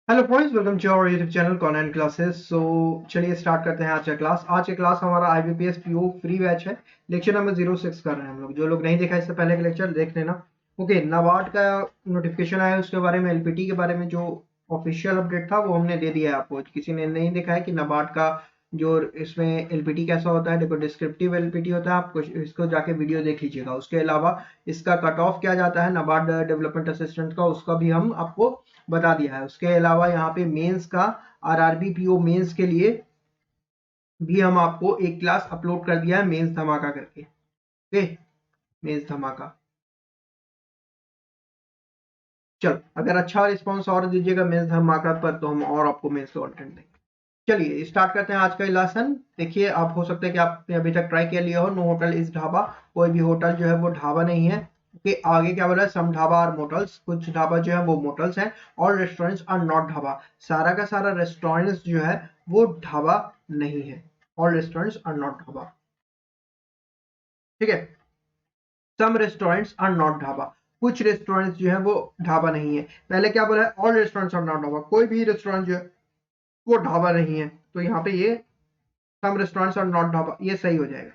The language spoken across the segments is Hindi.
Hello friends, welcome to our YouTube channel convent classes. चलिए स्टार्ट करते हैं आज का क्लास हमारा आईबीपीएस पीओ फ्री बैच है। लेक्चर नंबर 06 कर रहे हैं हम लोग। जो लोग नहीं देखा इससे पहले का लेक्चर देख लेना। ओके, नाबार्ड का नोटिफिकेशन आया उसके बारे में, एलपीटी के बारे में जो ऑफिशियल अपडेट था वो हमने दे दिया है आपको। किसी ने नहीं देखा है कि नाबार्ड का जो इसमें एलपीटी कैसा होता है, देखो डिस्क्रिप्टिव एलपीटी होता है। आपको इसको जाके वीडियो देख लीजिएगा। उसके अलावा इसका कट ऑफ क्या जाता है नाबार्ड डेवलपमेंट असिस्टेंट का, उसका भी हम आपको बता दिया है। उसके अलावा यहाँ पे मेंस का आरआरबी पीओ मेंस के लिए भी हम आपको एक क्लास अपलोड कर दिया है, मेंस धमाका करके। ओके, मेंस धमाका। चलो, अगर अच्छा रिस्पांस और दीजिएगा मेंस धमाका पर तो हम और आपको मेंस कंटेंट देंगे। चलिए स्टार्ट करते हैं आज का लेसन। देखिए, आप हो सकता है कि आपने अभी तक ट्राई किया लिया हो। नो होटल इज ढाबा, कोई भी होटल जो है वो ढाबा नहीं है। कि आगे क्या बोला है, सम ढाबा आर मोटल्स, कुछ ढाबा जो है वो मोटल्स हैं। और रेस्टोरेंट्स आर नॉट ढाबा, सारा का सारा रेस्टोरेंट्स जो है वो ढाबा नहीं है। और रेस्टोरेंट्स आर नॉट ढाबा, ठीक है। सम रेस्टोरेंट्स आर नॉट ढाबा, कुछ रेस्टोरेंट्स जो है वो ढाबा नहीं है। पहले क्या बोला है, all restaurants are not dhaba, कोई भी रेस्टोरेंट जो है वो ढाबा नहीं है। तो यहाँ पे ये सम रेस्टोरेंट्स आर नॉट ढाबा ये सही हो जाएगा,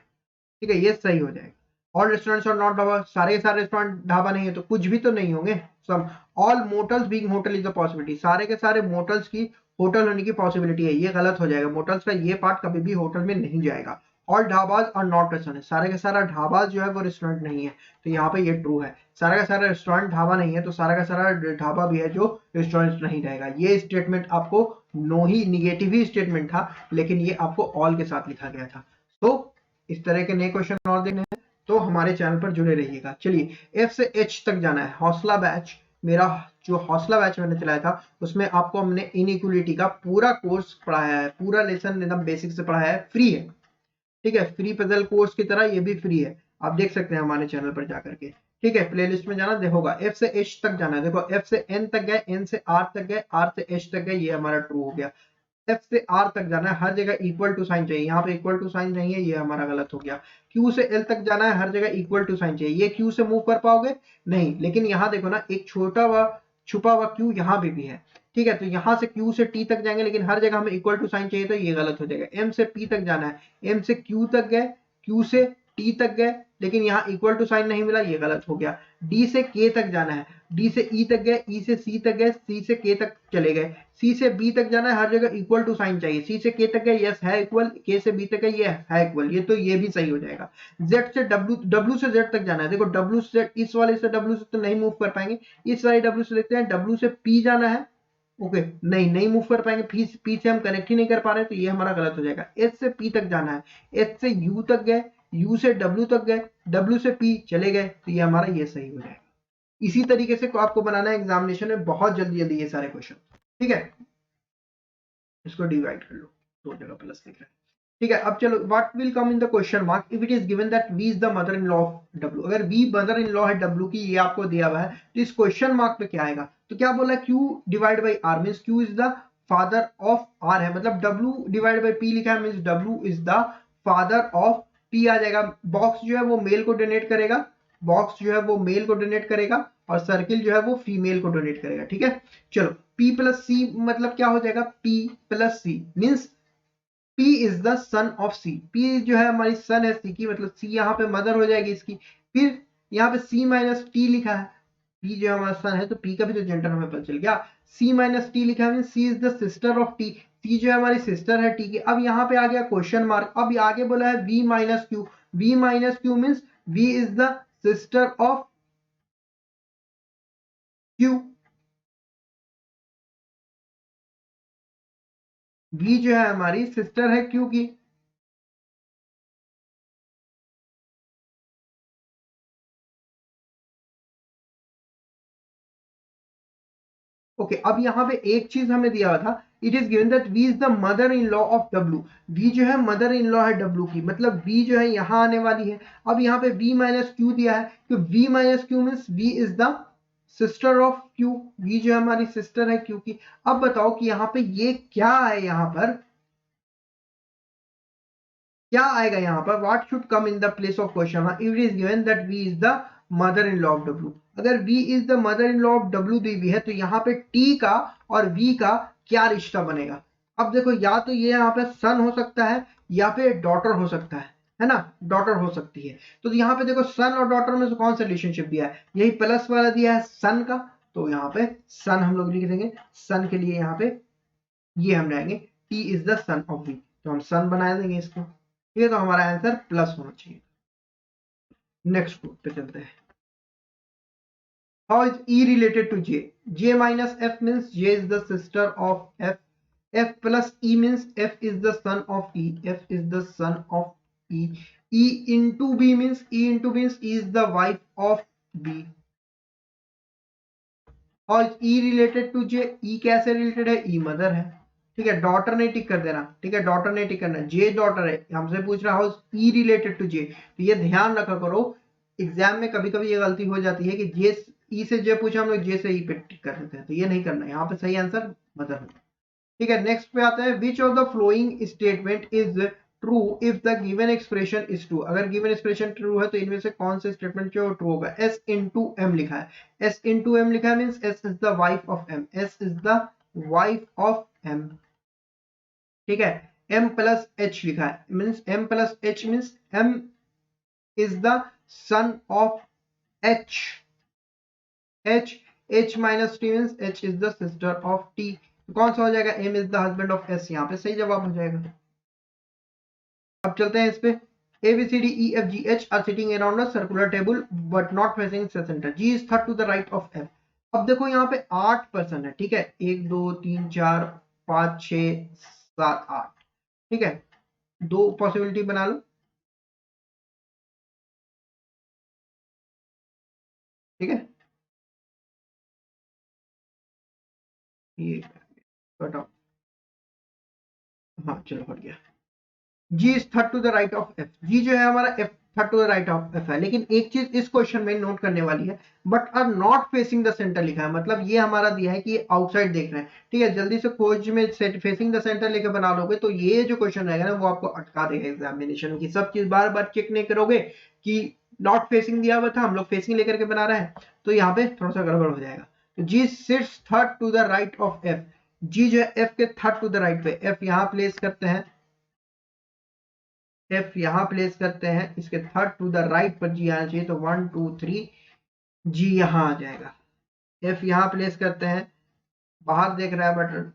ठीक है, ये सही हो जाएगा। All restaurants are not dhaba, सारे के सारे रेस्टोरेंट ढाबा नहीं है तो कुछ भी तो नहीं होंगे। Some all motels being hotel is a possibility, सारे के सारे मोटल्स की होटल होने की पॉसिबिलिटी है, ये गलत हो जाएगा। मोटल्स का ये पार्ट कभी भी होटल में नहीं जाएगा। ऑल ढाबाज और नॉट रेस्टोरेंट, सारे का सारा ढाबा जो है वो रेस्टोरेंट नहीं है। तो यहाँ पे ये ट्रू है, सारा का सारा रेस्टोरेंट ढाबा नहीं है तो सारा का सारा ढाबा भी है जो रेस्टोरेंट नहीं रहेगा। ये स्टेटमेंट आपको नो ही निगेटिव ही स्टेटमेंट था, लेकिन ये आपको ऑल के साथ लिखा गया था। तो इस तरह के नए क्वेश्चन और देखने हैं तो हमारे चैनल पर जुड़े रहिएगा। चलिए, एफ से एच तक जाना है। हौसला बैच, मेरा जो हौसला बैच मैंने चलाया था उसमें आपको हमने इनइक्वलिटी का पूरा कोर्स पढ़ाया है, पूरा लेसन एकदम बेसिक से पढ़ाया है, फ्री है, ठीक है। फ्री पजल कोर्स की तरह ये भी फ्री है, आप देख सकते हैं हमारे चैनल पर जाकर के, ठीक है। प्लेलिस्ट में जाना देखोगा, एफ से एच तक जाना है। देखो, एफ से एन तक गए, एन से आर तक गए, आर से एच तक गए, ये हमारा ट्रू हो गया। एफ से आर तक जाना है, हर जगह इक्वल टू साइन चाहिए, यहाँ पे इक्वल टू साइन नहीं है, ये हमारा गलत हो गया। क्यू से एल तक जाना है, हर जगह इक्वल टू साइन चाहिए, ये क्यू से मूव कर पाओगे नहीं, लेकिन यहाँ देखो ना, एक छोटा व छुपा हुआ क्यू यहाँ पे भी है, ठीक है। तो यहाँ से क्यू से टी तक जाएंगे, लेकिन हर जगह हमें इक्वल टू साइन चाहिए, तो ये गलत हो जाएगा। एम से पी तक जाना है, एम से क्यू तक गए, क्यू से टी तक गए, लेकिन यहाँ इक्वल टू साइन नहीं मिला, ये गलत हो गया। डी से के तक जाना है, डी से ई तक गए, ई से सी तक गए, सी से के तक चले गए, सी से बी तक जाना है, हर जगह इक्वल टू साइन चाहिए। सी से के तक गए, यस है इक्वल, के से बी तक गए, ये है इक्वल, ये तो ये भी सही हो जाएगा। जेड से डब्ल्यू, डब्ल्यू से जेड तक जाना है। देखो, डब्ल्यू से इस वाले से डब्ल्यू से तो नहीं मूव कर पाएंगे, इस वाले डब्ल्यू से देखते हैं, डब्ल्यू से पी जाना है, ओके, नहीं मूव कर पाएंगे, पी से हम कनेक्ट ही नहीं कर पा रहे, तो ये हमारा गलत हो जाएगा। एच से पी तक जाना है, एच से यू तक गए, यू से डब्ल्यू तक गए, डब्ल्यू से पी चले गए, तो ये हमारा ये सही हो जाएगा। इसी तरीके से आपको बनाना है एग्जामिनेशन में बहुत जल्दी जल्दी ये सारे क्वेश्चन, ठीक है। इसको डिवाइड कर लो, दो जगह प्लस लिख रहे हैं, ठीक है। अब चलो, what will come in the question mark if it is given that v is the mother in law of w। अगर v मदर इन लॉ है w की, ये आपको दिया हुआ है, तो इस क्वेश्चन मार्क पे क्या आएगा? तो क्या बोला, q divide by r means q is the father of r है, मतलब w डिवाइड बाई p लिखा है means w is the father of p आ जाएगा। बॉक्स जो है वो मेल को डोनेट करेगा, बॉक्स जो है वो मेल को डोनेट करेगा, और सर्किल जो है वो फीमेल को डोनेट करेगा, ठीक है। चलो, p प्लस c मतलब क्या हो जाएगा, p plus c means P is the son of C। P जो है हमारी सन है C की, मतलब C यहाँ पे मदर हो जाएगी इसकी। फिर यहाँ पे C माइनस टी लिखा है, P जो हमारा सन है तो P का भी तो जेंडर हमें पता चल गया। C माइनस टी लिखा है, C is the sister of T, C जो है हमारी सिस्टर है T की। अब यहाँ पे आ गया क्वेश्चन मार्क, अब आगे बोला है V minus Q, V minus Q means V is the sister of Q, V जो है हमारी सिस्टर है Q की। ओके, अब यहाँ पे एक चीज हमें दिया हुआ था, it is given that v is the mother in law of w। v जो है मदर इन लॉ है w की, मतलब v जो है यहाँ आने वाली है। अब यहाँ पे v माइनस क्यू दिया है, तो v minus Q means v is the sister of q, v जो है हमारी सिस्टर है q की। अब बताओ कि यहाँ पे ये क्या है, यहाँ पर क्या आएगा, यहाँ पर what should come in the place of question if it is given that v is the mother in law of W. अगर V is the mother in law of W दी हुई है तो यहाँ पे T का और V का क्या रिश्ता बनेगा? अब देखो, या तो ये यहाँ पे सन हो सकता है या फिर डॉटर हो सकता है ना, डॉटर हो सकती है। तो यहाँ पे देखो सन और डॉटर में से कौन सा रिलेशनशिप दिया है? यही प्लस वाला दिया है सन का, तो यहाँ पे सन हम लोग लिख देंगे। सन के लिए यहाँ पे ये हम लाएंगे T is the son of V, तो हम सन बना देंगे इसको। ठीक है, तो हमारा आंसर प्लस होना चाहिए। नेक्स्ट ग्रुप पे चलते हैं। How is E related to J? J minus F means J is the sister of F. F plus E means F is the son of E. F is the son of E. E into B means E is the wife of B. How is E related to J? E कैसे related है? E mother है। ठीक है, डॉटर नहीं टिक कर देना। ठीक है, डॉटर नहीं टिक करना, J डॉटर है। हमसे पूछ रहा है how E related to J, तो ये ध्यान रखा करो। एग्जाम में कभी कभी ये गलती हो जाती है कि J E से J पूछा, हम लोग J से E पे टिक कर देते हैं, तो ये नहीं करना। यहाँ पे सही आंसर मदर होगा। ठीक है, नेक्स्ट पे आते हैं। Which of the following statement is true if the given expression is true? अगर गिवन एक्सप्रेशन ट्रू है तो इनमें से कौन से स्टेटमेंट जो ट्रू होगा? S into M लिखा है, S into M लिखा है means S is the wife of M, S is the wife of M। ठीक है, M प्लस H लिखा है means M plus H means M is the son of H, H minus T means H is the sister of T। कौन सा हो जाएगा? M is the husband of S, यहाँ पे सही जवाब हो जाएगा। अब चलते हैं इस पे। A B C D E F G H are sitting around a circular table but not facing the center. G is third to the right of F. अब देखो यहाँ पे 8 पर्सन है। ठीक है, 1 2 3 4 5 6 7 8। ठीक है, दो पॉसिबिलिटी बना लो। ठीक है, ये बताओ। हाँ चलो, हट गया। G is third to the right of F. G जो है हमारा F third to the right of F है। लेकिन एक चीज इस क्वेश्चन में नोट करने वाली है, but are not facing the centre लिखा है, मतलब ये हमारा दिया है कि ये आउटसाइड देख रहे हैं। ठीक है, जल्दी से खोज में फेसिंग द सेंटर लेकर बना लोगे तो ये जो क्वेश्चन रहेगा ना वो आपको अटका देगा एग्जामिनेशन की। सब चीज बार बार चेक नहीं करोगे कि नॉट फेसिंग दिया हुआ था, हम लोग फेसिंग लेकर के बना रहे हैं, तो यहाँ पे थोड़ा सा गड़बड़ हो जाएगा। तो G sits third to the right of F। G जो है F के थर्ड टू द राइट पे, F यहाँ प्लेस करते हैं, F यहाँ प्लेस करते हैं, इसके थर्ड टू द राइट पर G आना चाहिए, तो 1 2 3 G यहाँ आ जाएगा। F यहाँ प्लेस करते हैं, बाहर देख रहा है बटन,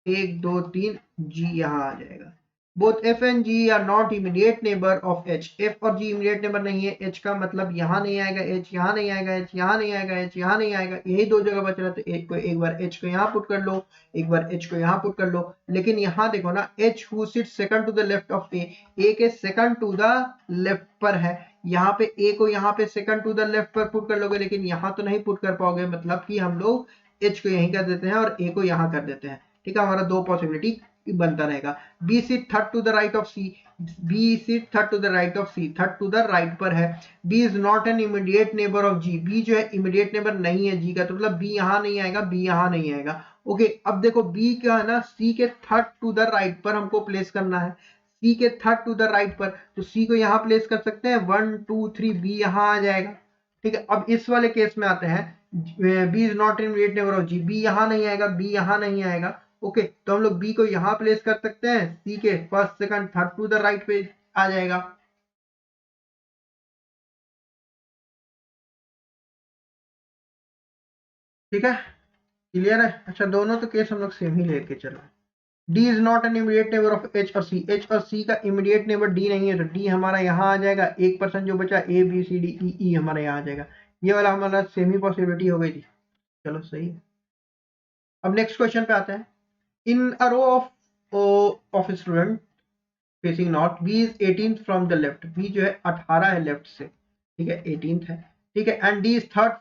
1 2 3 G यहाँ आ जाएगा। Both F and G are not immediate neighbour of H। F और G इमीडिएट नेबर नहीं है, H का मतलब यहाँ नहीं आएगा, H यहाँ नहीं आएगा, H यहाँ नहीं आएगा, H यहाँ नहीं आएगा, यही दो जगह बच रहा। तो एक बार H को यहाँ पुट कर लो, एक बार H को यहाँ पुट कर लो। लेकिन यहाँ देखो ना, H who sits second to the left of A, A के सेकंड टू द लेफ्ट पर है। यहाँ पे A को यहाँ पे सेकंड टू द लेफ्ट पर पुट कर लोगे, लेकिन यहाँ तो नहीं पुट कर पाओगे, मतलब कि हम लोग H को यहीं कर देते हैं और A को यहाँ कर देते हैं। ठीक है, हमारा दो पॉसिबिलिटी बनता रहेगा। B sit third to the right of C, B sit third to the right of C, third to the right पर है। B is not an immediate neighbour of G, B जो है इमीडिएट नेबर नहीं है G का, तो मतलब B यहाँ नहीं आएगा, B यहाँ नहीं आएगा। ओके, अब देखो B क्या है ना, C के थर्ड टू द राइट पर हमको प्लेस करना है, C के थर्ड टू द राइट पर, तो C को यहाँ प्लेस कर सकते हैं, 1 2 3 B यहाँ आ जाएगा। ठीक है, अब इस वाले केस में आते हैं, B is not immediate neighbour of G, B यहाँ नहीं आएगा, B यहाँ नहीं आएगा। ओके, तो हम लोग B को यहाँ प्लेस कर सकते हैं, C के first second third to the right पे आ जाएगा। ठीक है, क्लियर है? अच्छा, दोनों तो केस हम लोग सेम ही लेके चल रहे हैं। D is not an immediate neighbour of H और C, H और C का इमीडिएट नेबर D नहीं है, तो D हमारा यहाँ आ जाएगा। 1% जो बचा A B C D E E हमारा यहाँ आ जाएगा। ये वाला हमारा सेम ही पॉसिबिलिटी हो गई थी। चलो सही है। अब नेक्स्ट क्वेश्चन पे आते हैं। In a row of student facing north, B is 18th from the left, B जो है 18 है लेफ्ट से। ठीक है, 18th है। ठीक है, and D is third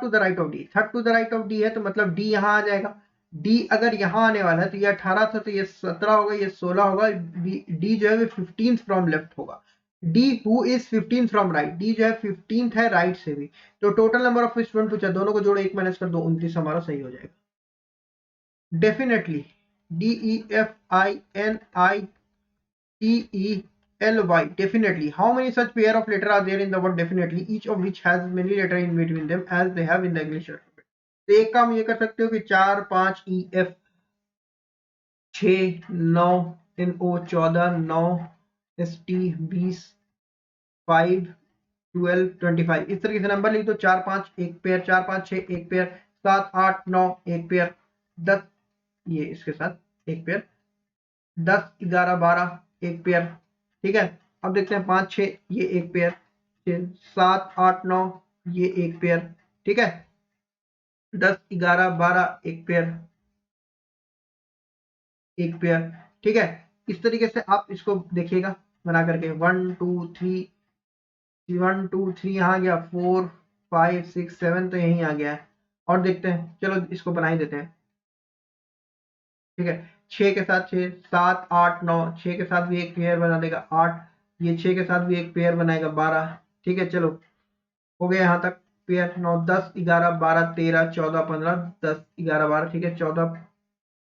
to the right of D, third to the right of D है, तो मतलब D यहाँ आ जाएगा। D अगर यहाँ आने वाला है तो ये 18 था, तो ये 17 होगा, ये 16 होगा। D जो है 15th फ्रॉम लेफ्ट होगा। D who is 15th from right, D जो है 15th है राइट से भी। तो टोटल नंबर ऑफ स्टूडेंट पूछा, दोनों को जोड़ो, 1 माइनस कर दो, 29 हमारा सही हो जाएगा। Definitely DEFINITE ly, definitely. How many such pair of letter are there in the word definitely, each of which has many letter in between them as they have in the English alphabet? तो एक काम ये कर सकते हो कि 4 5 EF 6 9 NO 14 9 ST 20 5 12 25 इस तरीके से नंबर लिख दो। 4 5 एक पेयर, 4 5 6 एक पेयर, 7 8 9 एक पेयर, 10 ये इसके साथ एक पेयर, 10 11 12 एक पेयर। ठीक है, अब देखते हैं 5 6 ये एक पेयर, 7 8 9 ये एक पेयर। ठीक है, 10 11 12 एक पेयर, एक पेयर। ठीक है, इस तरीके से आप इसको देखिएगा बना करके 1 2 3 1 2 3 यहाँ गया, 4 5 6 7 तो यहीं आ गया है। और देखते हैं, चलो इसको बना ही देते हैं। ठीक है, 6 के साथ 6 7 8 9, 6 के साथ भी एक पेयर बना देगा 8, ये 6 के साथ भी एक पेयर बनाएगा 12। ठीक है, चलो हो गया यहाँ तक पेयर। 9 10 11 12 13 14 15 10 11 12। ठीक है, 14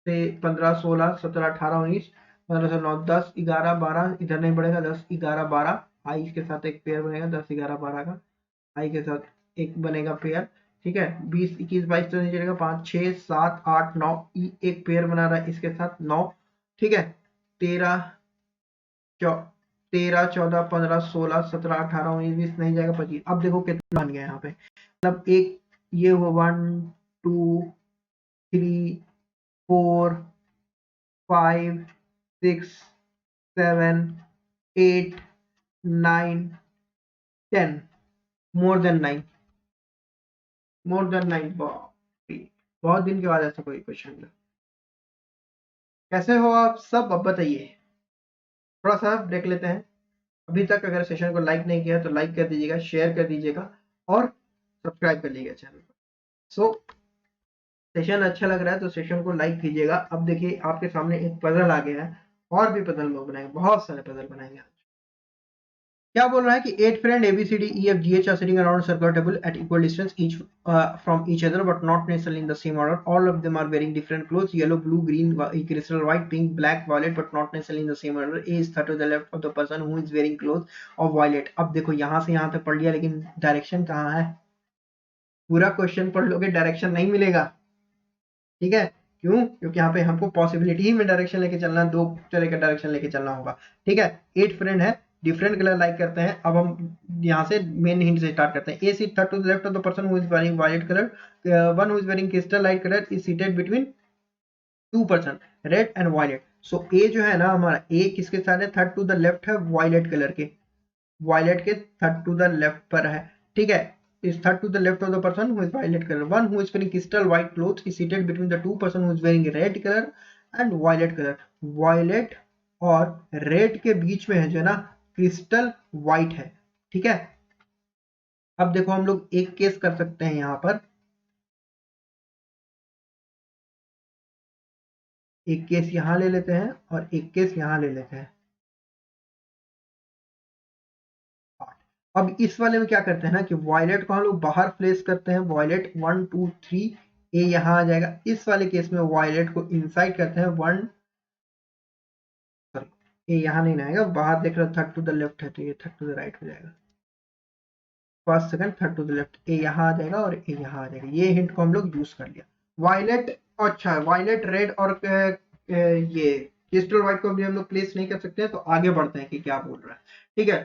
से 15 16 17 18 19 15 से 9 10 11 12, इधर नहीं बढ़ेगा, 10 11 12 आई के साथ एक पेयर बनेगा 10 11 12 का, आई के साथ एक बनेगा पेयर। ठीक है, 20 21 22 तो नहीं चलेगा, 5 6 7 8 9 ई एक पेयर बना रहा है इसके साथ 9। ठीक है, 13 13 14 15 16 17 18 19 20 नहीं जाएगा 25। अब देखो कितना बन गया यहाँ पे, मतलब एक ये हुआ 1 2 3 4 5 6 7 8 9 10, मोर देन 9, मोर देन 9। बहुत दिन के बाद ऐसा कोई क्वेश्चन मिला। कैसे हो आप सब, अब बताइए। थोड़ा सा ब्रेक लेते हैं। अभी तक अगर सेशन को लाइक नहीं किया तो लाइक कर दीजिएगा, शेयर कर दीजिएगा और सब्सक्राइब कर लीजिएगा चैनल को। सो सेशन अच्छा लग रहा है तो सेशन को लाइक कीजिएगा। अब देखिए आपके सामने एक पजल आ गया है, और भी पजल लोग बनाएंगे, बहुत सारे पजल बनाएंगे आज। क्या बोल रहा है कि 8 friend ABCDEFGH are sitting around a circular table at equal distance each from each other but not necessarily in the same order. All of them are wearing different clothes: yellow, blue, green, crystal white, pink, black, violet, but not necessarily in the same order. A is third to the left of the person who is wearing clothes of violet. अब देखो यहाँ से यहाँ तक पढ़ लिया, लेकिन डायरेक्शन कहाँ है? पूरा क्वेश्चन पढ़ लोगे डायरेक्शन नहीं मिलेगा। ठीक है, क्यों? क्योंकि यहाँ पे हमको पॉसिबिलिटी ही में डायरेक्शन लेके चलना, दो तरह का डायरेक्शन लेके चलना होगा। ठीक है, 8 फ्रेंड है, डिफरेंट कलर लाइक करते हैं। अब हम यहाँ से मेन हिंट से स्टार्ट करते हैं। A seat third to the left of the person who is wearing violet colour, one who is wearing crystal light colour is seated between 2 person red and violet. So A जो है ना हमारा, ए किसके साथ है? थर्ड टू द लेफ्ट है वायलेट कलर के, वायलेट के थर्ड टू द लेफ्ट पर है। ठीक है, is third to the left of the person who is violet color. One who is wearing crystal white clothes is seated between the two person who is wearing red color and violet color. Violet और red के बीच में है जो ना क्रिस्टल व्हाइट है। ठीक है, अब देखो हम लोग एक केस कर सकते हैं यहाँ पर, एक केस यहाँ ले लेते हैं और एक केस यहाँ ले लेते हैं। अब इस वाले में क्या करते हैं ना कि वॉयलेट को हम लोग बाहर प्लेस करते हैं, वॉयलेट 1 2 3 ए यहाँ आ जाएगा। इस वाले केस में वॉयलेट को इनसाइड करते हैं 1, सॉरी ए यहाँ नहीं आएगा, बाहर देख रहे हो थर्ड टू द लेफ्ट है तो ये थर्ड टू द राइट हो जाएगा। First second third to the left, A यहाँ आ जाएगा और ए यहाँ आ जाएगा। ये हिंट को हम लोग यूज कर लिया। वॉयलेट, अच्छा वॉयलेट रेड और ये क्रिस्टल व्हाइट को भी हम लोग प्लेस नहीं कर सकते हैं, तो आगे बढ़ते हैं कि क्या बोल रहा है। ठीक है,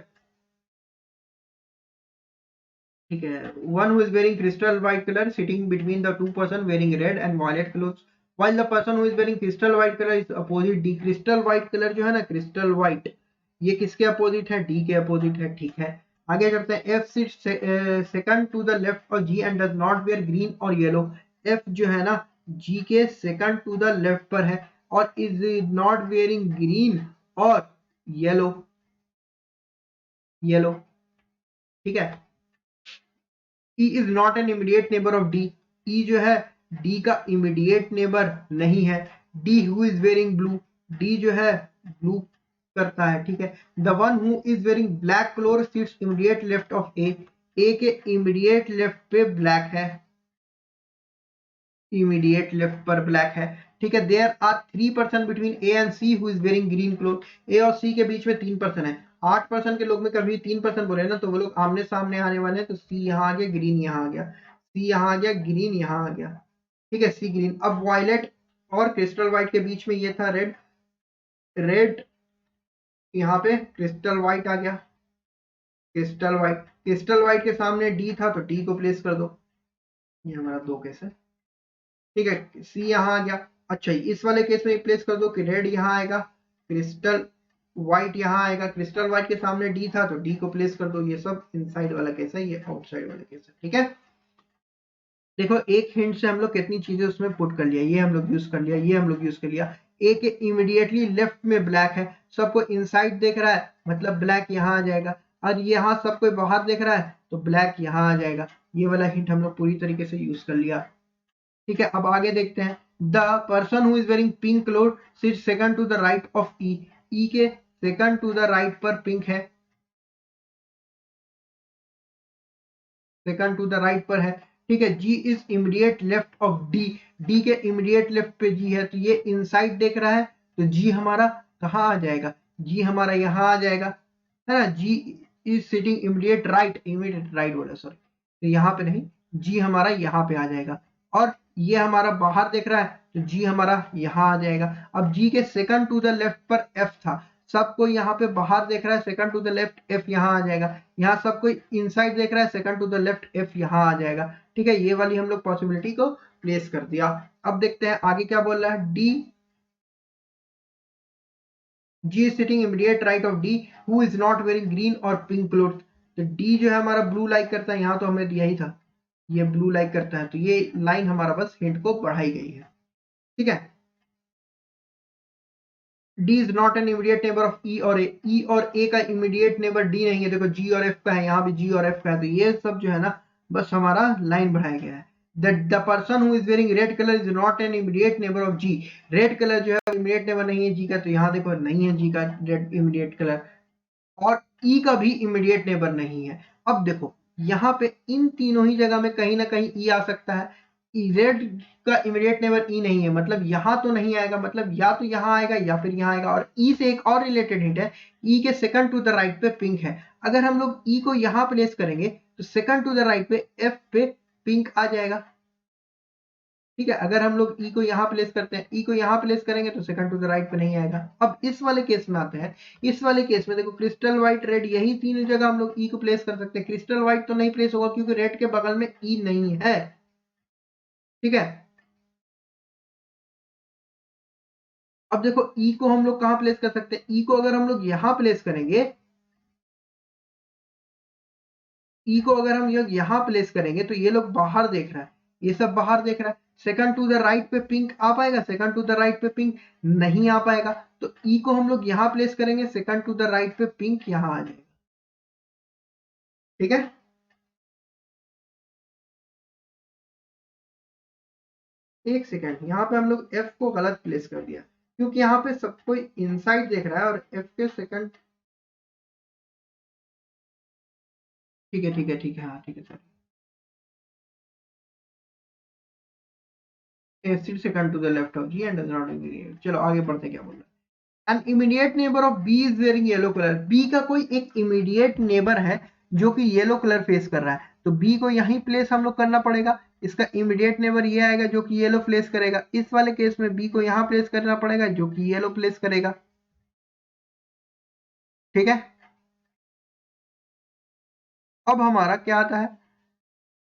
ठीक है, one who is wearing crystal white color sitting between the two person wearing red and violet clothes, while the person who is wearing crystal white color is opposite D. crystal white color जो है ना, crystal white, ये किसके अपोजिट है? D के अपोजिट है। ठीक है, आगे करते हैं। F sits second to the left of G and does not wear green or yellow. F जो है ना G के second to the left पर है और is not wearing green और yellow, yellow। ठीक है, E is not an immediate neighbor of D. E जो है D का immediate neighbor नहीं है। D who is wearing blue, D जो है blue करता है। ठीक है, the one who is wearing black clothes sits immediate left of A. A के immediate left पे black है, immediate left पर black है। ठीक है, there are 3 person between A and C who is wearing green clothes. A और C के बीच में 3 person है। 8% के लोग में कभी 3% बोले ना तो वो लोग आमने सामने आने वाले हैं। तो सी यहाँ आ गया, ग्रीन यहाँ आ गया, सी यहाँ आ गया, ग्रीन यहाँ आ गया, ठीक है, सी ग्रीन। अब वायलेट और क्रिस्टल व्हाइट के बीच में ये था रेड, रेड यहाँ पे क्रिस्टल व्हाइट आ गया, क्रिस्टल व्हाइट, क्रिस्टल व्हाइट के सामने डी था तो डी को प्लेस कर दो, ये हमारा 2 केस है, ठीक है, सी यहाँ आ गया। अच्छा इस वाले केस में प्लेस कर दो कि रेड यहाँ आएगा, क्रिस्टल व्हाइट यहाँ आएगा, क्रिस्टल व्हाइट के सामने डी था तो डी को प्लेस कर दो। ये सब इनसाइड वाला केस है, ये आउटसाइड वाला केस है, ठीक है। देखो एक हिंट से हम लोग कितनी चीजें उसमें पुट कर लिया, ये हम लोग यूज कर लिया, ये हम लोग यूज कर लिया। एक इमीडिएटली लेफ्ट में ब्लैक है, सबको इनसाइड देख रहा है मतलब ब्लैक यहाँ आ जाएगा, और यहाँ सबको बाहर देख रहा है तो ब्लैक यहाँ आ जाएगा। ये वाला हिंट हम लोग पूरी तरीके से यूज कर लिया, ठीक है। अब आगे देखते हैं, the person who is wearing pink cloth sit second to the right of E, E के सेकंड टू द राइट पर पिंक है, सेकंड टू द राइट पर है, ठीक है। G is immediate left of D, D के इमीडिएट लेफ्ट पे जी है तो ये इनसाइड देख रहा है तो जी हमारा कहाँ आ जाएगा, जी हमारा यहाँ आ जाएगा, है ना। जी इज सिटिंग इमीडिएट राइट बोला सॉरी, तो यहाँ पे नहीं, जी हमारा यहाँ पे आ जाएगा। और ये हमारा बाहर देख रहा है तो जी हमारा यहाँ आ जाएगा। अब जी के सेकंड टू द लेफ्ट पर एफ था, सबको यहाँ पे बाहर देख रहा है, second to the left F यहाँ आ जाएगा। यहाँ सब कोई इनसाइड देख रहा है, second to the left F यहाँ आ जाएगा, ठीक है। ये वाली हम लोग पॉसिबिलिटी को प्लेस कर दिया। अब देखते हैं आगे क्या बोल रहा है, D, G is sitting immediate right of D who is not wearing green और पिंक क्लोथ। तो डी जो है हमारा ब्लू लाइक करता है, यहाँ तो हमें दिया ही था, ये ब्लू लाइक करता है, तो ये लाइन हमारा बस हिंट को बढ़ाई गई है, ठीक है। D is not an immediate neighbour of E और ए, ई और ए का इमीडिएट नेबर डी नहीं है, देखो जी और एफ का है, यहाँ भी जी और एफ का है, तो ये सब जो है ना बस हमारा लाइन बढ़ाया गया है। The person who is wearing red colour is not an immediate neighbour of G, red colour जो है इमीडिएट नेबर नहीं है जी का, तो यहाँ देखो नहीं है जी का रेड इमीडिएट कलर, और ई का भी इमीडिएट नेबर नहीं है। अब देखो यहाँ पे इन तीनों ही जगह में कहीं ना कहीं ई आ सकता है, रेड का इमीडिएट नेबर ई नहीं है मतलब यहाँ तो नहीं आएगा, मतलब या तो यहाँ आएगा या फिर यहाँ आएगा। और ई से एक और रिलेटेड हिंट है, ई के सेकंड टू द राइट पे पिंक है, अगर हम लोग ई को यहाँ प्लेस करेंगे तो सेकंड टू द राइट पे एफ पे पिंक आ जाएगा, ठीक है। अगर हम लोग ई को यहाँ प्लेस करते हैं, ई को यहाँ प्लेस करेंगे तो सेकंड टू द राइट पे नहीं आएगा। अब इस वाले केस में आते हैं, इस वाले केस में देखो क्रिस्टल व्हाइट रेड यही तीन जगह हम लोग ई को प्लेस कर सकते हैं, क्रिस्टल व्हाइट तो नहीं प्लेस होगा क्योंकि रेड के बगल में ई नहीं है, ठीक है। अब देखो ई को हम लोग कहाँ प्लेस कर सकते हैं, ई को अगर हम लोग यहाँ प्लेस करेंगे, ई को अगर हम यहाँ प्लेस करेंगे तो ये लोग बाहर देख रहा है, ये सब बाहर देख रहा है, सेकंड टू द राइट पे पिंक आ पाएगा, सेकंड टू द राइट पे पिंक नहीं आ पाएगा, तो ई को हम लोग यहाँ प्लेस करेंगे, सेकंड टू द राइट पे पिंक यहाँ आ जाएगा, ठीक है। एक सेकेंड, यहाँ पे हम लोग एफ को गलत प्लेस कर दिया क्योंकि यहाँ पे सब कोई इनसाइड देख रहा है और एफ के सेकंड, ठीक है ठीक है ठीक है, हाँ ठीक है sir, acid second to the left of G and does not agree. चलो आगे बढ़ते, क्या बोल रहा है, an immediate neighbour of B is wearing yellow colour, B का कोई एक इमीडिएट नेबर है जो कि येलो कलर फेस कर रहा है, तो बी को यहीं प्लेस हम लोग करना पड़ेगा, इसका इमीडिएट नेबर ये आएगा जो कि येलो प्लेस करेगा, इस वाले केस में बी को यहाँ प्लेस करना पड़ेगा जो कि येलो प्लेस करेगा, ठीक है। अब हमारा क्या आता है,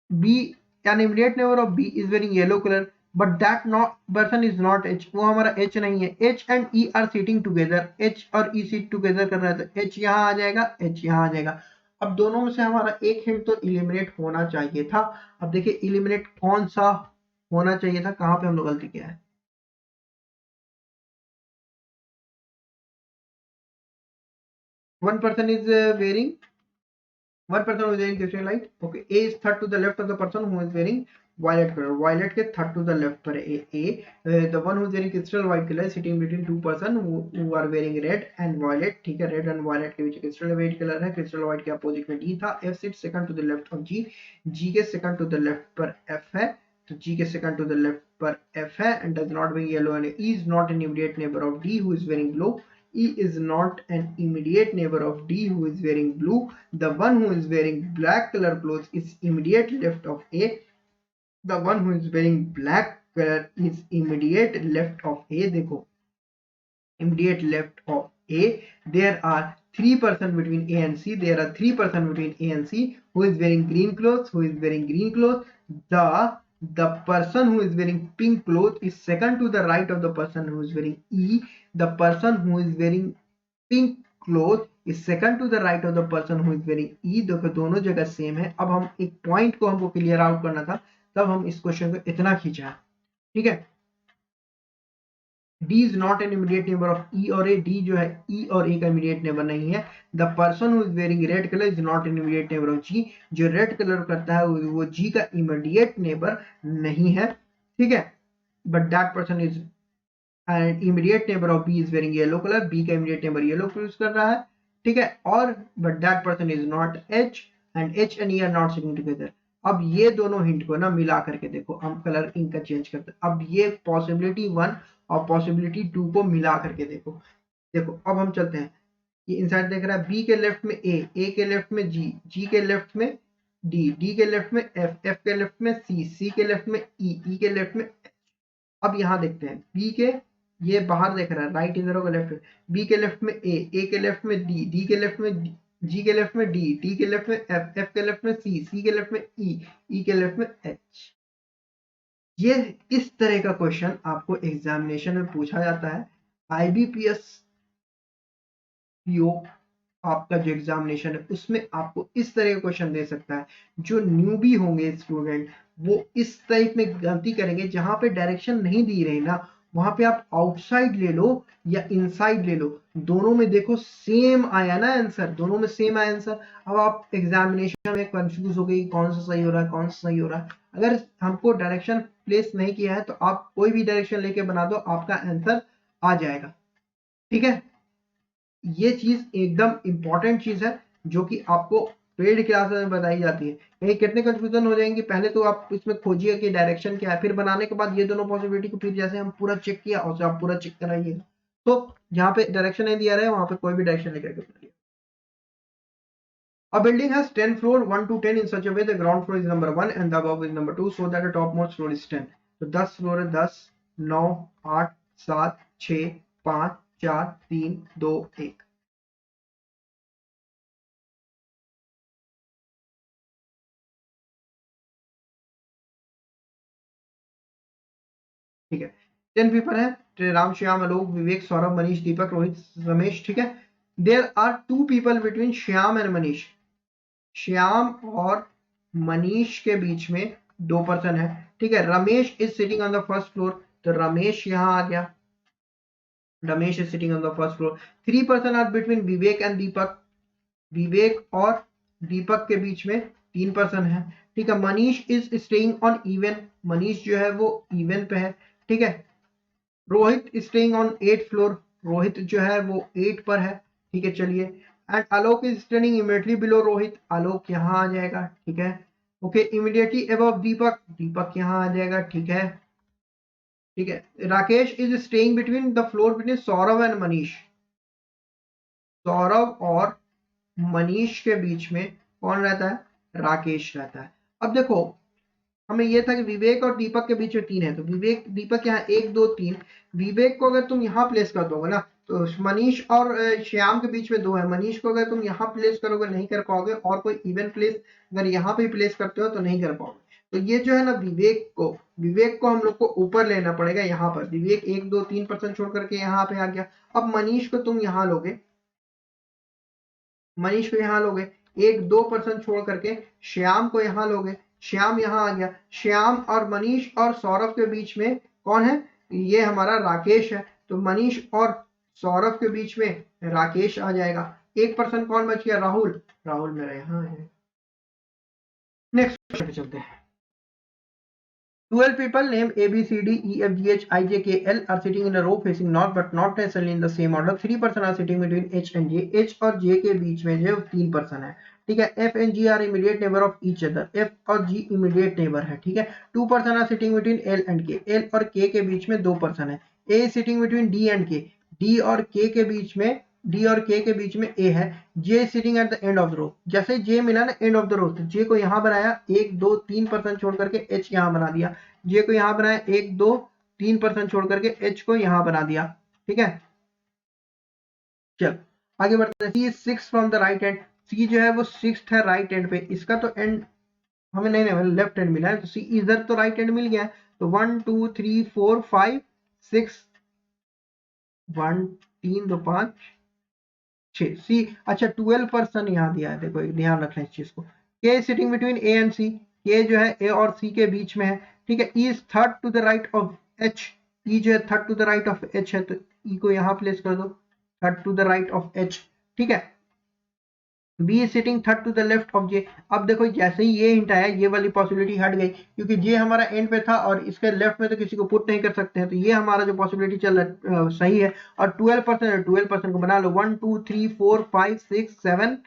B, an immediate neighbor of B is wearing yellow color, but that not person is not H, वो हमारा H नहीं है, H and E are sitting together, H और E sit together कर रहा है तो H यहाँ आ जाएगा, H यहाँ आ जाएगा। अब दोनों में से हमारा एक हिंट तो इलिमिनेट होना चाहिए था। अब देखिए इलिमिनेट कौन सा होना चाहिए था, कहाँ पे हम लोग गलती किया है, one person is wearing, one person who is wearing crystal light, okay, A is third to the left of the person who is wearing violet color, violet के third to the left पर A, the one who is wearing crystal white color sitting between two person who are wearing red and violet, ठीक है, red and violet के बीच crystal white color है, crystal white के अपोजिट में D था, F sits second to the left of G, G के second to the left पर F है, तो G के second to the left पर F है and does not wear yellow and E is not an immediate neighbor of D who is wearing blue, E is not an immediate neighbor of D who is wearing blue. The one who is wearing black color clothes is immediate left of A. The one who is wearing black color is immediate left of A. देखो immediate left of A. There are 3 person between A and C. There are 3 person between A and C. Who is wearing green clothes? Who is wearing green clothes? The person who is wearing pink clothes is second to the right of the person who is wearing E. The person who is wearing pink cloth is second to the right of the person who is wearing E. देखो दोनों जगह सेम है. अब हम एक पॉइंट को हमको क्लियर आउट करना था, तब हम इस क्वेश्चन को इतना खींचा. ठीक है. D is not an immediate neighbor of E और A. D जो है E और A का immediate neighbor नहीं है. The person who is wearing red color is not an immediate neighbor of G. जो red color करता है वो G का immediate neighbor नहीं है. ठीक है. But that person is an immediate neighbor of B is wearing yellow color. B का immediate neighbor yellow यूज कर रहा है. ठीक है. और but that person is not H and H and E are not sitting together. अब ये दोनों हिंट को ना मिला करके देखो, हम कलर इनका चेंज करते हैं. अब ये पॉसिबिलिटी 1 और पॉसिबिलिटी 2 को मिला करके देखो. देखो अब हम चलते हैं. ये इनसाइड देख रहा है. बी के लेफ्ट में ए, ए के लेफ्ट में जी, जी के लेफ्ट में डी, डी के लेफ्ट में एफ, एफ के लेफ्ट में सी, सी के लेफ्ट में ई, ई के लेफ्ट में एच. अब यहाँ देखते हैं बी के, ये बाहर देख रहा है, राइट इधर होगा लेफ्ट. बी के लेफ्ट में ए के लेफ्ट में डी, डी के लेफ्ट में जी के लेफ्ट में डी, डी के लेफ्ट में एफ, एफ के लेफ्ट में सी, सी के लेफ्ट में ई, ई के लेफ्ट में एच. ये इस तरह का क्वेश्चन आपको एग्जामिनेशन में पूछा जाता है. आईबीपीएस पीओ आपका जो एग्जामिनेशन है उसमें आपको इस तरह का क्वेश्चन दे सकता है. जो न्यूबी होंगे स्टूडेंट वो इस टाइप में गलती करेंगे, जहां पे डायरेक्शन नहीं दी रही ना वहां पे आप आउटसाइड ले लो या इनसाइड ले लो, दोनों में देखो सेम आया ना आंसर, दोनों में सेम आया आंसर. अब आप एग्जामिनेशन में कंफ्यूज हो गए कौन सा सही हो रहा है, कौन सा सही हो रहा है. अगर हमको डायरेक्शन प्लेस नहीं किया है तो आप कोई भी डायरेक्शन लेके बना दो, आपका आंसर आ जाएगा. ठीक है. ये चीज एकदम इंपॉर्टेंट चीज है जो कि आपको पेड क्लास में बताई जाती है. कहीं कितने कंफ्यूजन हो जाएंगे, पहले तो आप इसमें खोजिए कि डायरेक्शन क्या है, फिर बनाने के बाद ये दोनों पॉसिबिलिटी को फिर जैसे हम पूरा चेक किया और आप पूरा चेक कराइएगा. तो जहाँ पे डायरेक्शन नहीं दिया रहा है वहां पे कोई भी डायरेक्शन लेकर के बनाइए. A building has 10 floor 1 to 10 in such a way the ground floor is number 1 and the above is number 2 so that the topmost floor is 10. तो 10 फ्लोर है, 10 9 8 7 6 5 4 3 2 1. ठीक है. 10 पीपल है, राम श्याम आलोक विवेक सौरभ मनीष दीपक रोहित रमेश. ठीक है. There are 2 people between Shyam and Manish. Shyam और मनीष के बीच में 2 पर्सन है. ठीक है. Ramesh is sitting on the first floor, तो रमेश यहां आ गया. Ramesh is sitting on the first floor. 3 person are between Vivek and Deepak. Vivek और दीपक के बीच में 3 पर्सन है. ठीक है. Manish is staying on even. Manish जो है वो इवन पे है. ठीक है. Rohit staying on 8th floor. Rohit जो है वो 8 पर है. ठीक है. चलिए. And Alok is standing immediately below Rohit. Alok यहाँ आ जाएगा. ठीक है. Okay. Immediately above Deepak. Deepak यहाँ आ जाएगा. ठीक है. ठीक है. Rakesh is staying between the floor between Saurabh and Manish. Saurabh और मनीष के बीच में कौन रहता है? राकेश रहता है. अब देखो हमें यह था कि विवेक और दीपक के बीच में 3 है, तो विवेक दीपक यहाँ 1 2 3. विवेक को अगर तुम यहाँ प्लेस कर दोगे ना तो मनीष और श्याम के बीच में 2 है. मनीष को अगर तुम यहाँ प्लेस करोगे नहीं कर पाओगे, और कोई इवन प्लेस अगर यहाँ पे प्लेस करते हो तो नहीं कर पाओगे. तो ये जो है ना विवेक को हम लोग को ऊपर लेना पड़ेगा. यहाँ पर विवेक 1 2 3 % छोड़ करके यहाँ पे आ गया. अब मनीष को तुम यहाँ लोगे, मनीष को यहाँ लोगे. 1 2 % छोड़ करके श्याम को यहाँ लोगे. श्याम यहाँ आ गया. श्याम और मनीष और सौरभ के बीच में कौन है? ये हमारा राकेश है. तो मनीष और सौरभ के बीच में राकेश आ जाएगा. 1 पर्सन कौन बच गया? राहुल. राहुल मेरा यहाँ है. नेक्स्ट क्वेश्चन पे चलते हैं. 12 people named A, B, C, D, E, F, G, H, I, J, K, L are sitting in a row facing north but not necessarily in the same order. 3 person are sitting between H and J. H और J के बीच में जो 3 पर्सन है. ठीक है. F and G are immediate neighbor of each other. F और G immediate neighbor है. ठीक है. 2 person are sitting between L and K. L और K के बीच में 2 पर्सन है. A is sitting between D and K. D और के के बीच में, डी और के के बीच में ए है, J sitting at the end of the row. जैसे जे मिला ना एंड ऑफ द रो, तो जे को यहां बनाया, 1 2 3% छोड़ करके एच यहां बना दिया, जे को यहां बनाया 1 2 3% छोड़ करके एच को यहां बना दिया। ठीक है, चल आगे बढ़ते हैं। C is 6 from the right hand, C जो है वो 6th है राइट हैंड पे, इसका तो एंड हमें नहीं लेफ्ट हैंड मिला है, तो सी इधर तो राइट हैंड मिल गया है, तो 1 2 3 4 5 6, 1 3 2 5 6 सी। अच्छा 12% यहाँ दिया है, देखो ध्यान रखना इस चीज को। के सिटिंग बिटवीन ए एंड सी, के जो है ए और सी के बीच में है। ठीक है, E is third to the right of H, E जो है third to the right of H है, तो ई को यहाँ प्लेस कर दो, third to the right of H. ठीक है, B is sitting third to the left of J. अब देखो जैसे ही ये हिंट आया, ये वाली पॉसिबिलिटी हट गई, क्योंकि जे हमारा एंड पे था और इसके लेफ्ट में तो किसी को पुट नहीं कर सकते हैं, तो ये हमारा जो पॉसिबिलिटी चल रहा है सही है। और 12% है, 12% को बना लो, 1 2 3 4 5 6 7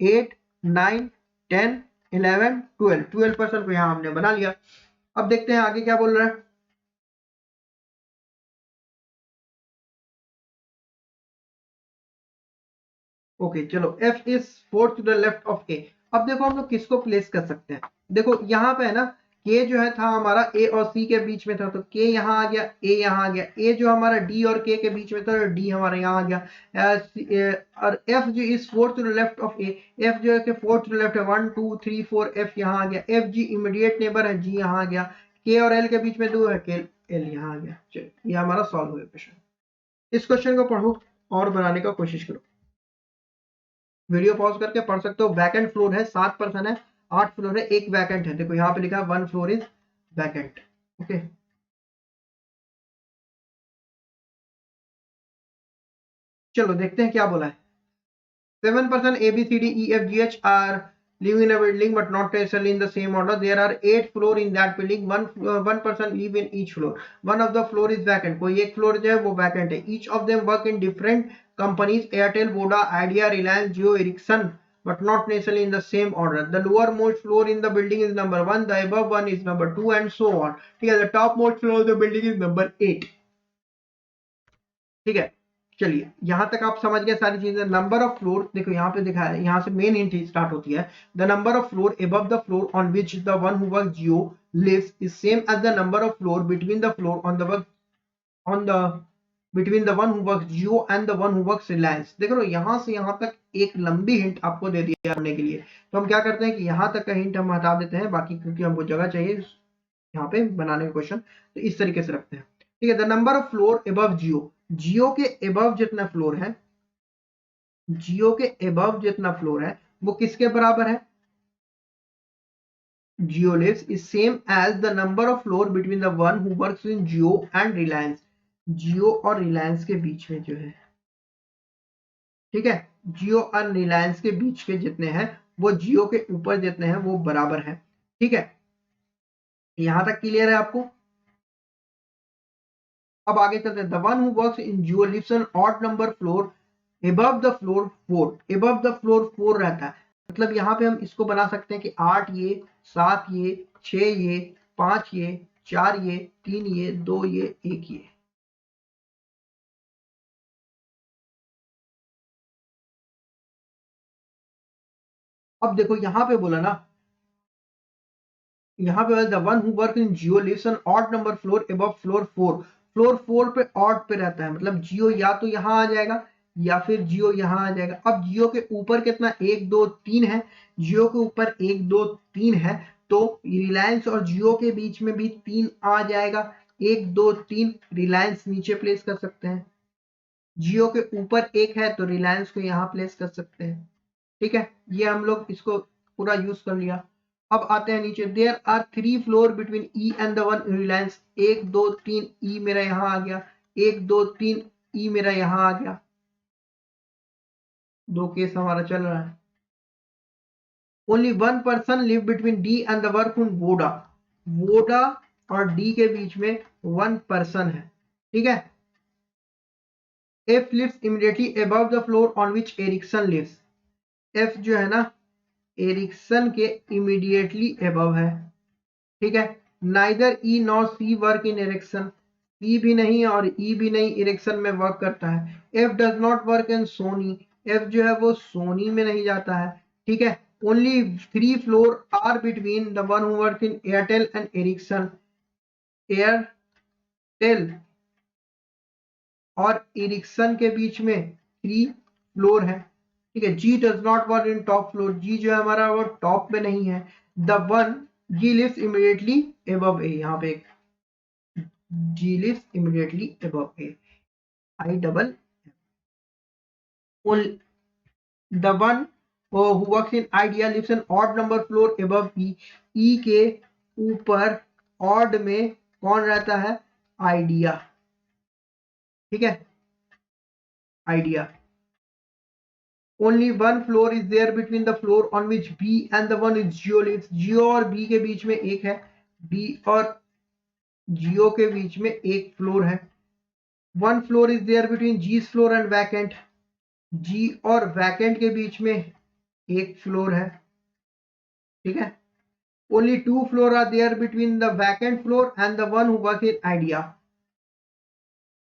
8 9 10 11 12, 12% को यहाँ हमने बना लिया। अब देखते हैं आगे क्या बोल रहा है। ओके चलो, F is fourth to the left of A. अब देखो हम लोग किसको प्लेस कर सकते हैं, देखो यहाँ पे है ना, के जो है था हमारा ए और सी के बीच में था, तो के यहाँ आ गया, ए यहाँ आ गया, ए जो हमारा डी और के बीच में था, डी हमारा यहाँ आ गया। और एफ जो is fourth to the left of A, F जो है कि फोर्थ टू द लेफ्ट है, 1 2 3 4 एफ यहाँ आ गया, एफ जी इमीडिएट नेबर है, जी यहाँ आ गया, के और एल के बीच में 2 है, के एल यहाँ आ गया। चलो ये हमारा सॉल्व हो गया क्वेश्चन। इस क्वेश्चन को पढ़ो और बनाने का कोशिश करो, वीडियो पॉज करके पढ़ सकते हो। वैकेंट फ्लोर है, 7% है, 8 फ्लोर है, एक वैकेंट है, देखो यहाँ पे लिखा है 1 फ्लोर इज वैकेंट। ओके चलो देखते हैं क्या बोला है। 7% A B C D E F G H are living in a building but not necessarily in the same order. There are 8 floor in that building. One person live in each floor. One of the floor is vacant. कोई एक फ्लोर जो है वो वैकेंट है. Each of them work in different companies, Airtel, Voda, Idea, Reliance, Jio, Ericsson, but not necessarily in the same order. The lowermost floor in the building is number 1, the above one is number 2, and so on. ठीक है, the topmost floor of the building is number 8. ठीक है, चलिए यहां तक आप समझ गए सारी चीजें। नंबर ऑफ फ्लोर देखो यहाँ पे दिखा है, यहाँ से मेन हिंट स्टार्ट होती है। The number of floor above the floor on which the one who works Jio lives is same as the number of floor between the floor on the between the one who works Jio and the one who works Reliance. देखो यहाँ से यहाँ तक एक लंबी हिंट आपको दे दिया करने के लिए, तो हम क्या करते हैं कि यहाँ तक का हिंट हम हटा देते हैं, बाकी क्योंकि हमको जगह चाहिए यहाँ पे बनाने का क्वेश्चन, तो इस तरीके से रखते हैं। ठीक है, the number of floor above Jio, Jio के अबव जितना फ्लोर है, जियो के अबव जितना फ्लोर है वो किसके बराबर है, Jio lives is same as the number of floor between the one who works in Jio and Reliance. Jio और रिलायंस के बीच में जो है, ठीक है, जियो और रिलायंस के बीच के जितने हैं वो जियो के ऊपर जितने हैं वो बराबर है। ठीक है, यहां तक क्लियर है आपको। अब आगे चलते हैं। The one who works in Jio lives on odd number floor above the floor 4, above the floor 4 रहता है, मतलब यहाँ पे हम इसको बना सकते हैं कि 8 ये 7 ये 6 ये 5 ये 4 ये 3 ये 2 ये 1 ये। अब देखो यहाँ पे बोला ना, यहाँ पे the one who work in Jio lives on odd number floor above floor 4, floor 4 पे ऑड पे रहता है, मतलब जियो या तो यहाँ आ जाएगा या फिर जियो यहाँ आ जाएगा। अब जियो के ऊपर कितना 1 2 3 है, जियो के ऊपर 1 2 3 है, तो रिलायंस और जियो के बीच में भी 3 आ जाएगा, 1 2 3 रिलायंस नीचे प्लेस कर सकते हैं, जियो के ऊपर 1 है तो रिलायंस को यहाँ प्लेस कर सकते हैं। ठीक है, ये हम लोग इसको पूरा यूज कर लिया। अब आते हैं नीचे। There are 3 floor between E and the one Reliance, 1 2 3 E मेरा यहाँ आ गया, 1 2 3 ई मेरा यहाँ आ गया, दो केस हमारा चल रहा है। Only one person live between D and the work on Voda, Voda और डी के बीच में 1 पर्सन है। ठीक है, F lives immediately above the floor on which Ericsson lives, F जो है ना एरिक्सन के इमीडिएटली अबव है। ठीक है, neither E nor C work in Ericsson, E भी नहीं और ई भी नहीं, इरेक्शन में वर्क करता है। F does not work in Sony, F जो है वो सोनी में नहीं जाता है, ठीक है। Only 3 floor are between the one who work in Airtel and Ericsson, Airtel और एरिक्सन के बीच में 3 फ्लोर है, ठीक है। G does not work in top floor, G जो है हमारा वो टॉप में नहीं है। The one G lives immediately above A, यहाँ पे G lives immediately above A, I double the one who works in Idea lives an odd number floor above E, E के ऊपर ऑड में कौन रहता है, आइडिया, ठीक है, idea. Only one floor is there between the floor on which B and the one is Geo lives. Geo और B के बीच में एक है, B और Geo के बीच में एक फ्लोर है। One floor is there between G's floor and vacant. G और vacant के बीच में एक फ्लोर है, ठीक है। Only 2 floor are there between the vacant floor and the one who works in idea.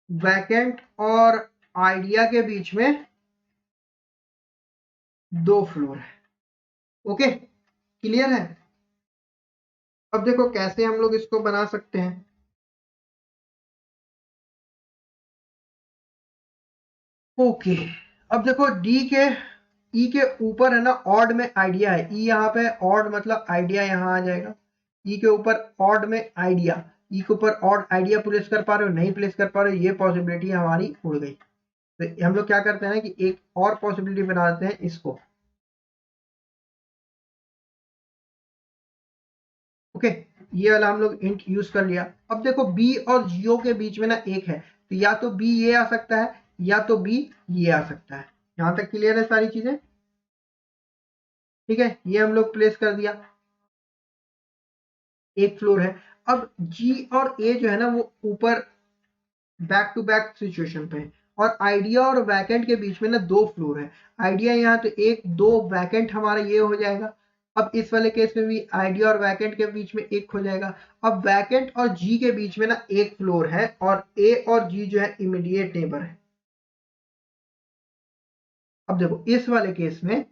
Vacant और idea के बीच में 2 फ्लोर है। ओके, क्लियर है। अब देखो कैसे हम लोग इसको बना सकते हैं। ओके, अब देखो डी के ई के ऊपर है ना ऑड में आइडिया है, ई यहाँ पे ऑड मतलब आइडिया यहाँ आ जाएगा। ई के ऊपर ऑड में आइडिया, ई के ऊपर ऑड आइडिया प्लेस कर पा रहे हो, नहीं प्लेस कर पा रहे हो, ये पॉसिबिलिटी हमारी उड़ गई। तो हम लोग क्या करते हैं कि एक और पॉसिबिलिटी बना देते हैं इसको। ओके, ये वाला हम लोग इंट यूज कर लिया। अब देखो बी और जियो के बीच में ना एक है, तो या तो बी ये आ सकता है या तो बी ये आ सकता है। यहां तक क्लियर है सारी चीजें, ठीक है। ये हम लोग प्लेस कर दिया, एक फ्लोर है। अब जी और ए जो है ना वो ऊपर बैक टू बैक सिचुएशन पे है, और आइडिया और वैकेंट के बीच में ना 2 फ्लोर है। आइडिया यहाँ तो 1 2, वैकेंट हमारा ये हो जाएगा। अब इस वाले केस में भी आइडिया और वैकेंट के बीच में 1 हो जाएगा। अब वैकेंट और जी के बीच में ना 1 फ्लोर है, और ए और जी जो है इमीडिएट नेबर है। अब देखो इस वाले केस में,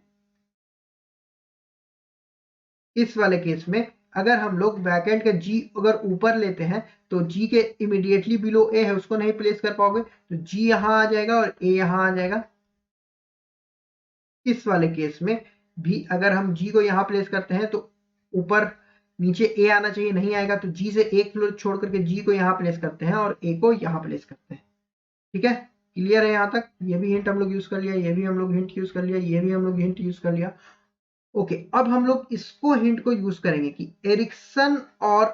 इस वाले केस में अगर हम लोग वैकेंट का जी अगर ऊपर लेते हैं तो जी के इमीडिएटली बिलो ए है, उसको नहीं प्लेस कर पाओगे, तो जी यहां आ जाएगा और ए यहां आ जाएगा। इस वाले केस में भी अगर हम जी को यहां प्लेस करते हैं तो ऊपर नीचे ए आना चाहिए, नहीं आएगा, तो जी से एक फ्लोर छोड़ करके जी को यहां प्लेस करते हैं और ए को यहां प्लेस करते हैं, ठीक है। क्लियर है यहां तक। ये भी हिंट हम लोग यूज कर लिया, ये भी हम लोग हिंट यूज कर लिया, ये भी हम लोग हिंट यूज कर लिया। ओके, अब हम लोग इसको हिंट को यूज करेंगे कि एरिक्सन और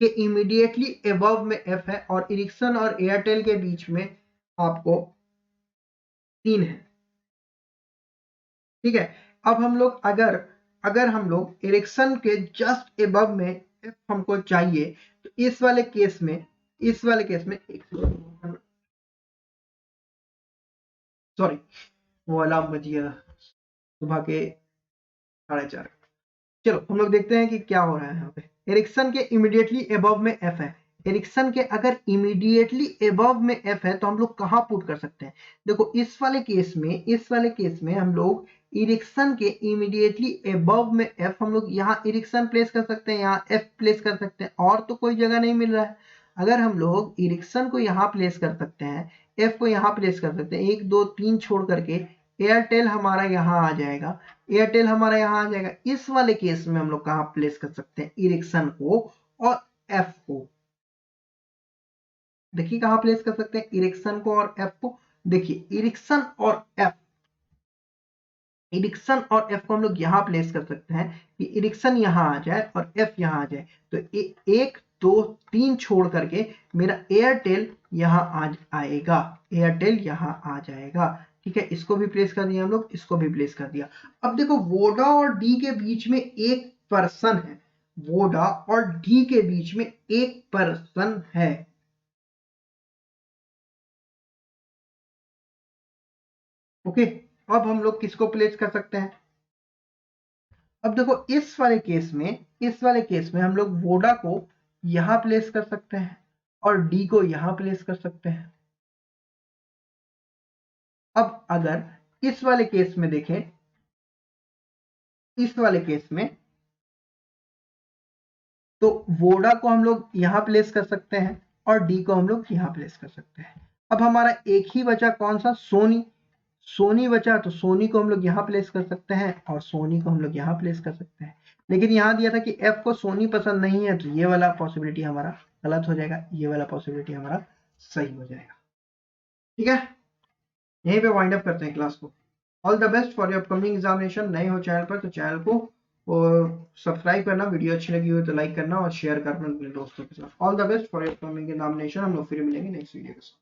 के इमीडिएटली अबव में एफ है, और एरिक्सन और एयरटेल के बीच में आपको 3 है, ठीक है। अब हम लोग अगर अगर हम लोग एरिक्सन के जस्ट अबव में एफ हमको चाहिए, तो इस वाले केस में, इस वाले केस में सॉरी वो अलार्म बज गया सुबह के 4:30। चलो हम लोग देखते हैं कि क्या हो रहा है यहाँ पे। एरिक्सन के इमीडिएटली अबव में एफ है, एरिक्सन के अगर इमीडिएटली अबव में एफ है तो हम लोग कहाँ पुट कर सकते हैं। देखो इस वाले केस में, इस वाले केस में हम लोग इरिक्सन के इमीडिएटली अबव में एफ, हम लोग यहाँ इरिक्सन प्लेस कर सकते हैं, यहाँ एफ प्लेस कर सकते हैं, और तो कोई जगह नहीं मिल रहा है। अगर हम लोग इरिक्सन को यहाँ प्लेस कर सकते हैं, एफ को यहाँ प्लेस कर सकते हैं, 1 2 3 छोड़ करके एयरटेल हमारा यहाँ आ जाएगा, एयरटेल हमारा यहाँ आ जाएगा। इस वाले केस में हम लोग कहाँ प्लेस कर सकते हैं इरिक्सन को और एफ को, देखिए कहाँ प्लेस कर सकते हैं इरिक्सन को और एफ को। देखिए इरिक्सन और एफ, इरिक्सन और एफ को हम लोग यहाँ प्लेस कर सकते हैं कि इरिक्सन यहाँ आ जाए और एफ यहाँ आ जाए, तो 1 2 3 छोड़ करके मेरा एयरटेल यहाँ आ आएगा, एयरटेल यहाँ आ जाएगा, ठीक है। इसको भी प्लेस कर दिया हम लोग, इसको भी प्लेस कर दिया। अब देखो वोडा और डी के बीच में एक पर्सन है, वोडा और डी के बीच में एक पर्सन है, ओके। अब हम लोग किसको प्लेस कर सकते हैं। अब देखो इस वाले केस में, इस वाले केस में हम लोग वोडा को यहां प्लेस कर सकते हैं, और डी को यहां प्लेस कर सकते हैं। अब अगर इस वाले केस में देखें, इस वाले केस में तो वोडा को हम लोग यहां प्लेस कर सकते हैं और डी को हम लोग यहां प्लेस कर सकते हैं। अब हमारा एक ही बचा कौन सा, सोनी। सोनी बचा तो सोनी को हम लोग यहां प्लेस कर सकते हैं और सोनी को हम लोग यहां प्लेस कर सकते हैं। लेकिन यहां दिया था कि एफ को सोनी पसंद नहीं है, तो ये वाला पॉसिबिलिटी हमारा गलत हो जाएगा, ये वाला पॉसिबिलिटी हमारा सही हो जाएगा। ठीक है, यहीं पे वाइंड अप करते हैं क्लास को। All the best for your upcoming examination. नए हो चैनल पर तो चैनल को सब्सक्राइब करना, वीडियो अच्छी लगी हो तो लाइक करना और शेयर करना अपने दोस्तों के साथ। All the best for your upcoming examination. हम लोग फिर मिलेंगे नेक्स्ट वीडियो के साथ।